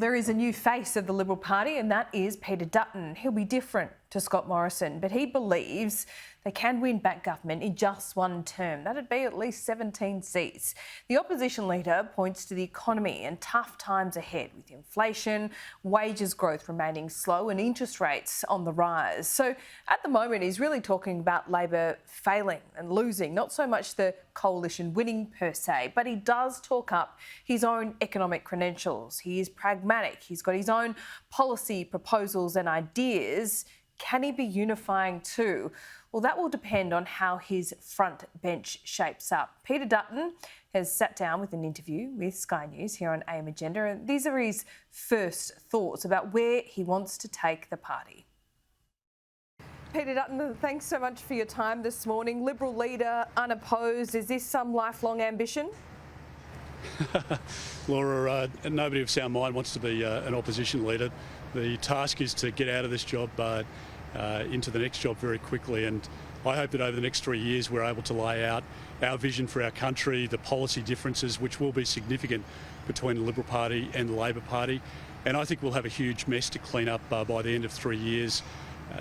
There is a new face of the Liberal Party, and that is Peter Dutton. He'll be different to Scott Morrison, but he believes they can win back government in just one term. That'd be at least 17 seats. The opposition leader points to the economy and tough times ahead, with inflation, wages growth remaining slow and interest rates on the rise. So at the moment, he's really talking about Labor failing and losing, not so much the coalition winning per se, but he does talk up his own economic credentials. He is pragmatic. He's got his own policy proposals and ideas. Can he be unifying too? Well, that will depend on how his front bench shapes up. Peter Dutton has sat down with an interview with Sky News here on AM Agenda, and these are his first thoughts about where he wants to take the party. Peter Dutton, thanks so much for your time this morning. Liberal leader, unopposed. Is this some lifelong ambition? Laura, nobody of sound mind wants to be an opposition leader. The task is to get out of this job into the next job very quickly, and I hope that over the next 3 years we're able to lay out our vision for our country, the policy differences which will be significant between the Liberal Party and the Labor Party, and I think we'll have a huge mess to clean up by the end of 3 years.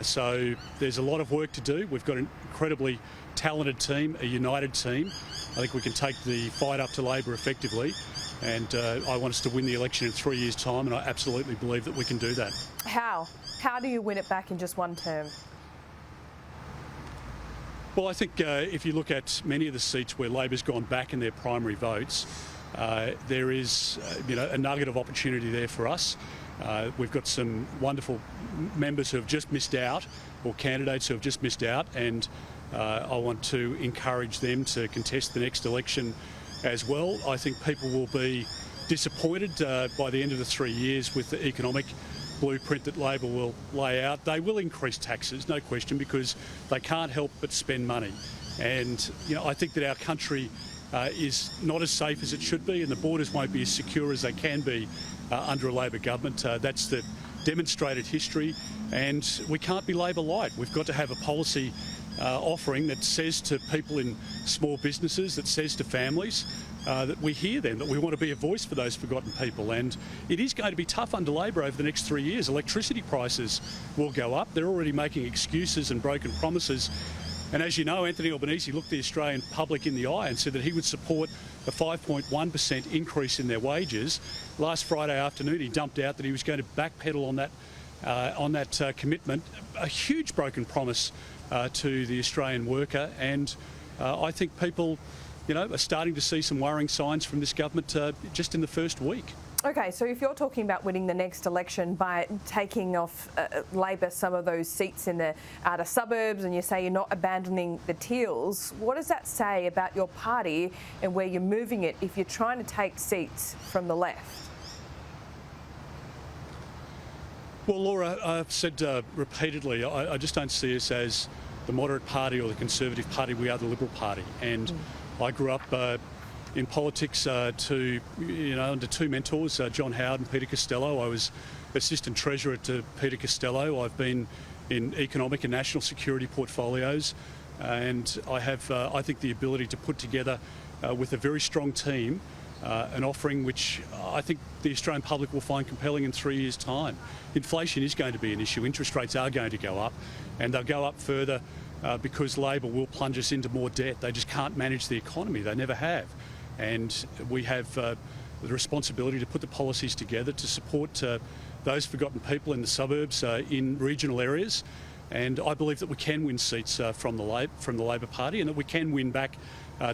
So there's a lot of work to do. We've got an incredibly talented team, a united team. I think we can take the fight up to Labor effectively, and I want us to win the election in 3 years' time, and I absolutely believe that we can do that. How? How do you win it back in just one term? Well, I think if you look at many of the seats where Labor's gone back in their primary votes, there is a nugget of opportunity there for us. We've got some wonderful members who have just missed out, or candidates who have just missed out, and I want to encourage them to contest the next election as well. I think people will be disappointed by the end of the 3 years with the economic blueprint that Labor will lay out. They will increase taxes, no question, because they can't help but spend money. And I think that our country is not as safe as it should be, and the borders won't be as secure as they can be under a Labor government. That's the demonstrated history, and we can't be Labor light. We've got to have a policy offering that says to people in small businesses, that says to families, that we hear them, that we want to be a voice for those forgotten people. And it is going to be tough under Labor over the next 3 years. Electricity prices will go up. They're already making excuses and broken promises. And as you know, Anthony Albanese looked the Australian public in the eye and said that he would support a 5.1% increase in their wages. Last Friday afternoon, he dumped out that he was going to backpedal on that commitment. A huge broken promise to the Australian worker, and I think people are starting to see some worrying signs from this government just in the first week. Okay, so if you're talking about winning the next election by taking off Labor some of those seats in the outer suburbs, and you say you're not abandoning the Teals, what does that say about your party and where you're moving it if you're trying to take seats from the left? Well, Laura, I've said repeatedly, I just don't see us as the moderate party or the Conservative Party. We are the Liberal Party, and I grew up in politics under two mentors, John Howard and Peter Costello. I was Assistant Treasurer to Peter Costello. I've been in economic and national security portfolios, and I have, I think, the ability to put together with a very strong team an offering which I think the Australian public will find compelling in 3 years' time. Inflation is going to be an issue. Interest rates are going to go up, and they'll go up further because Labor will plunge us into more debt. They just can't manage the economy. They never have. And we have the responsibility to put the policies together to support those forgotten people in the suburbs, in regional areas. And I believe that we can win seats from the Labor Party, and that we can win back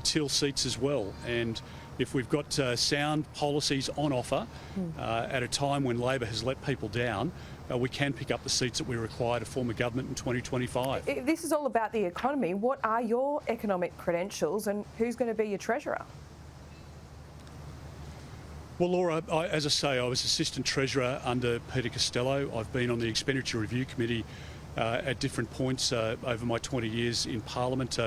Teal seats as well. And if we've got sound policies on offer at a time when Labor has let people down, we can pick up the seats that we require to form a government in 2025. This is all about the economy. What are your economic credentials, and who's going to be your treasurer? Well, Laura, as I say, I was Assistant Treasurer under Peter Costello. I've been on the Expenditure Review Committee at different points over my 20 years in Parliament,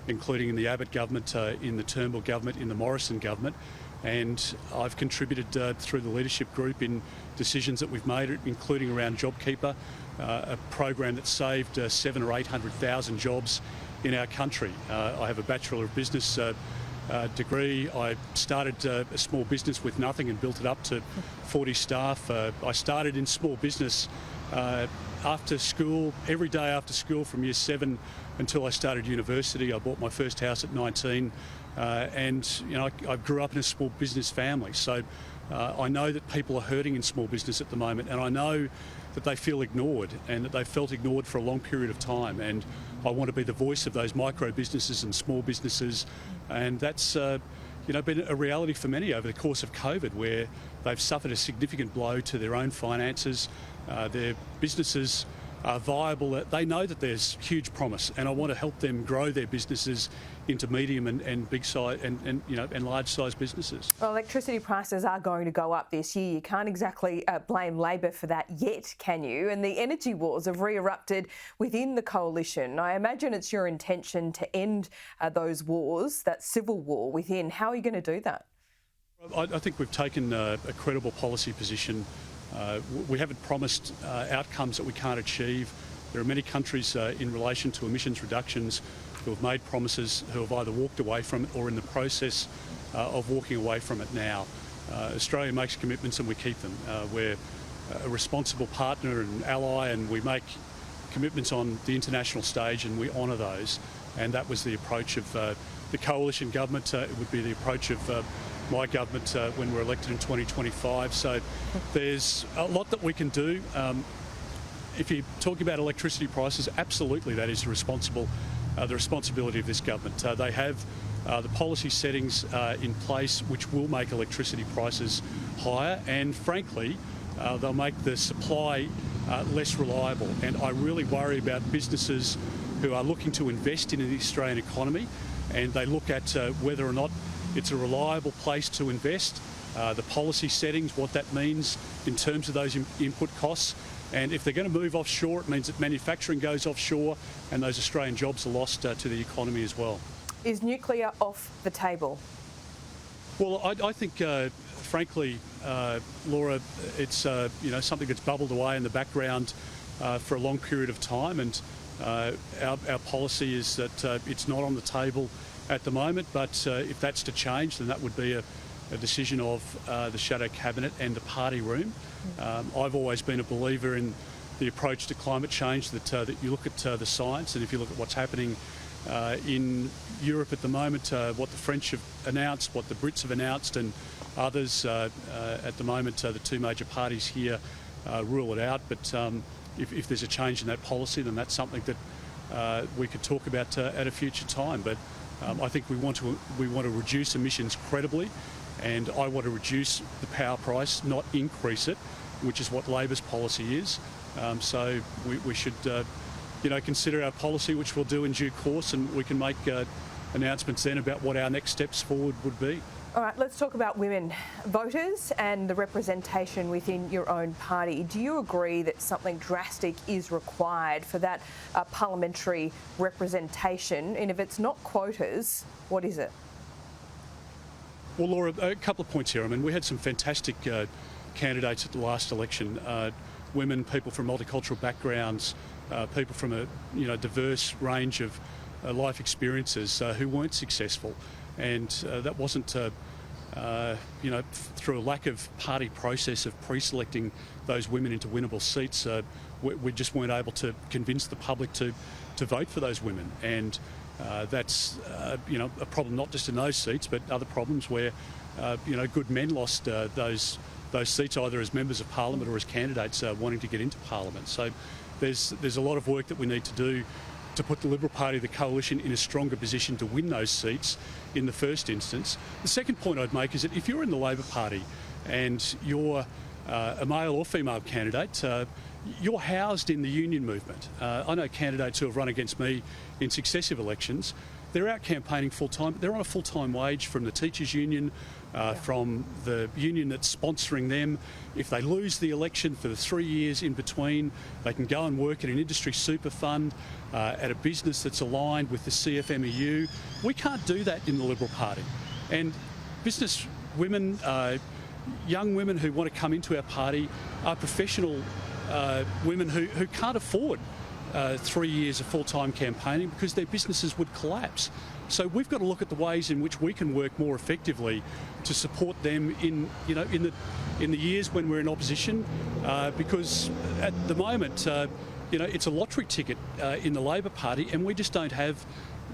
including in the Abbott government, in the Turnbull government, in the Morrison government. And I've contributed through the leadership group in decisions that we've made, including around JobKeeper, a program that saved 700,000 or 800,000 jobs in our country. I have a Bachelor of Business degree. I started a small business with nothing and built it up to 40 staff. I started in small business after school, every day after school from year 7 until I started university. I bought my first house at 19 and I grew up in a small business family. So I know that people are hurting in small business at the moment, and I know that they feel ignored and that they felt ignored for a long period of time. And I want to be the voice of those micro businesses and small businesses, and that's been a reality for many over the course of COVID, where they've suffered a significant blow to their own finances. Their businesses are viable. They know that there's huge promise, and I want to help them grow their businesses into medium and big size and large size businesses. Well, electricity prices are going to go up this year. You can't exactly blame Labor for that yet, can you? And the energy wars have re-erupted within the coalition. I imagine it's your intention to end those wars, that civil war within. How are you going to do that? I think we've taken a credible policy position. We haven't promised outcomes that we can't achieve. There are many countries in relation to emissions reductions who have made promises, who have either walked away from it or in the process of walking away from it now. Australia makes commitments and we keep them. We're a responsible partner and ally, and we make commitments on the international stage and we honour those. And that was the approach of the coalition government. It would be the approach of my government when we're elected in 2025. So there's a lot that we can do. If you're talking about electricity prices, absolutely that is the responsibility of this government. They have the policy settings in place which will make electricity prices higher, and frankly they'll make the supply less reliable. And I really worry about businesses who are looking to invest in the Australian economy, and they look at whether or not it's a reliable place to invest, the policy settings, what that means in terms of those input costs. And if they're going to move offshore, it means that manufacturing goes offshore and those Australian jobs are lost to the economy as well. Is nuclear off the table? Well, I think, frankly, Laura, it's something that's bubbled away in the background for a long period of time, and our policy is that it's not on the table at the moment, but if that's to change, then that would be a decision of the Shadow Cabinet and the party room. I've always been a believer in the approach to climate change, that you look at the science, and if you look at what's happening in Europe at the moment, what the French have announced, what the Brits have announced, and others at the moment, the two major parties here rule it out. But if there's a change in that policy, then that's something that we could talk about at a future time. But I think we want to reduce emissions credibly, and I want to reduce the power price, not increase it, which is what Labor's policy is. So we should consider our policy, which we'll do in due course, and we can make announcements then about what our next steps forward would be. All right, let's talk about women voters and the representation within your own party. Do you agree that something drastic is required for that parliamentary representation? And if it's not quotas, what is it? Well, Laura, a couple of points here. I mean, we had some fantastic candidates at the last election. Women, people from multicultural backgrounds, people from a diverse range of life experiences who weren't successful. And that wasn't, through a lack of party process of pre-selecting those women into winnable seats. We just weren't able to convince the public to vote for those women. And that's, a problem not just in those seats, but other problems where, good men lost those seats either as members of Parliament or as candidates wanting to get into Parliament. So there's a lot of work that we need to do to put the Liberal Party, the coalition, in a stronger position to win those seats in the first instance. The second point I'd make is that if you're in the Labor Party and you're a male or female candidate, you're housed in the union movement. I know candidates who have run against me in successive elections. They're out campaigning full-time, but they're on a full-time wage from the teachers' union, from the union that's sponsoring them. If they lose the election for the 3 years in between, they can go and work at an industry super fund, at a business that's aligned with the CFMEU. We can't do that in the Liberal Party. And business women, young women who want to come into our party are professional women who can't afford 3 years of full-time campaigning because their businesses would collapse. So we've got to look at the ways in which we can work more effectively to support them in the years when we're in opposition, because at the moment, it's a lottery ticket in the Labor Party, and we just don't have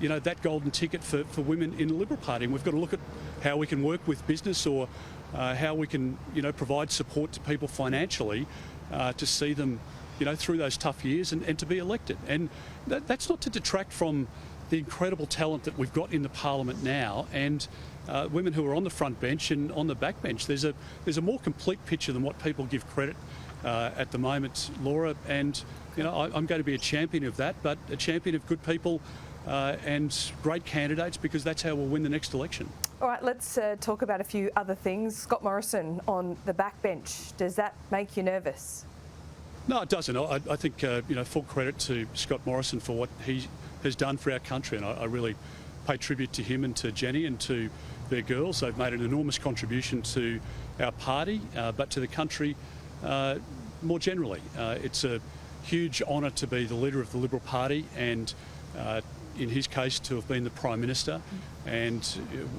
that golden ticket for women in the Liberal Party. And we've got to look at how we can work with business, or how we can provide support to people financially to see them through those tough years and to be elected. And that's not to detract from the incredible talent that we've got in the Parliament now, and women who are on the front bench and on the back bench. There's a more complete picture than what people give credit at the moment, Laura, and I'm going to be a champion of that, but a champion of good people and great candidates, because that's how we'll win the next election. All right, let's talk about a few other things. Scott Morrison on the backbench, does that make you nervous? No, it doesn't. I think full credit to Scott Morrison for what he has done for our country, and I really pay tribute to him and to Jenny and to their girls. They've made an enormous contribution to our party, but to the country more generally. It's a huge honour to be the leader of the Liberal Party, and in his case to have been the Prime Minister, and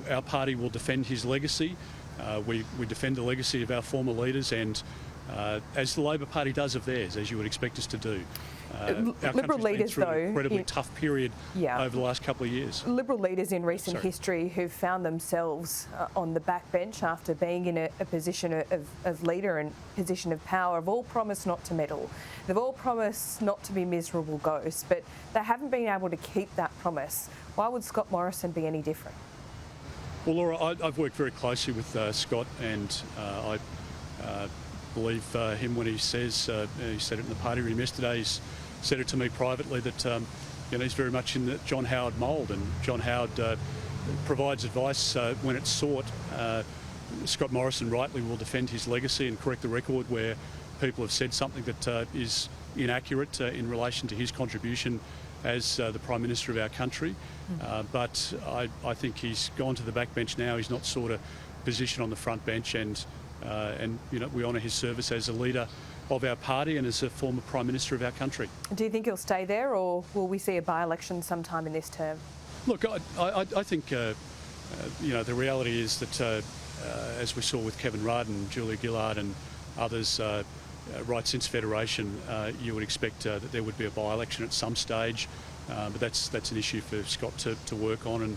our party will defend his legacy. We defend the legacy of our former leaders, and as the Labor Party does of theirs, as you would expect us to do. Our Liberal leaders, been through though, an incredibly tough period over the last couple of years. Liberal leaders in recent history who've found themselves on the backbench after being in a position of leader and position of power have all promised not to meddle. They've all promised not to be miserable ghosts, but they haven't been able to keep that promise. Why would Scott Morrison be any different? Well, Laura, I've worked very closely with Scott, and I believe him when he says, he said it in the party room yesterday, he's said it to me privately, that he's very much in the John Howard mould, and John Howard provides advice when it's sought. Scott Morrison rightly will defend his legacy and correct the record where people have said something that is inaccurate in relation to his contribution as the Prime Minister of our country. But I think he's gone to the backbench now. He's not sought a position on the front bench, and we honour his service as a leader of our party and as a former Prime Minister of our country. Do you think he'll stay there, or will we see a by-election sometime in this term? Look, I think the reality is that as we saw with Kevin Rudd and Julia Gillard and others right since Federation, you would expect that there would be a by-election at some stage, but that's an issue for Scott to work on,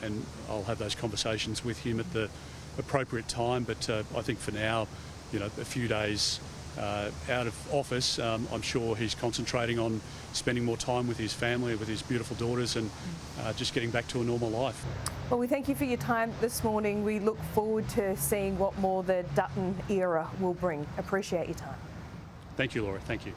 and I'll have those conversations with him at the appropriate time. But I think for now, a few days out of office, I'm sure he's concentrating on spending more time with his family, with his beautiful daughters, and just getting back to a normal life. Well, we thank you for your time this morning. We look forward to seeing what more the Dutton era will bring. Appreciate your time. Thank you, Laura. Thank you.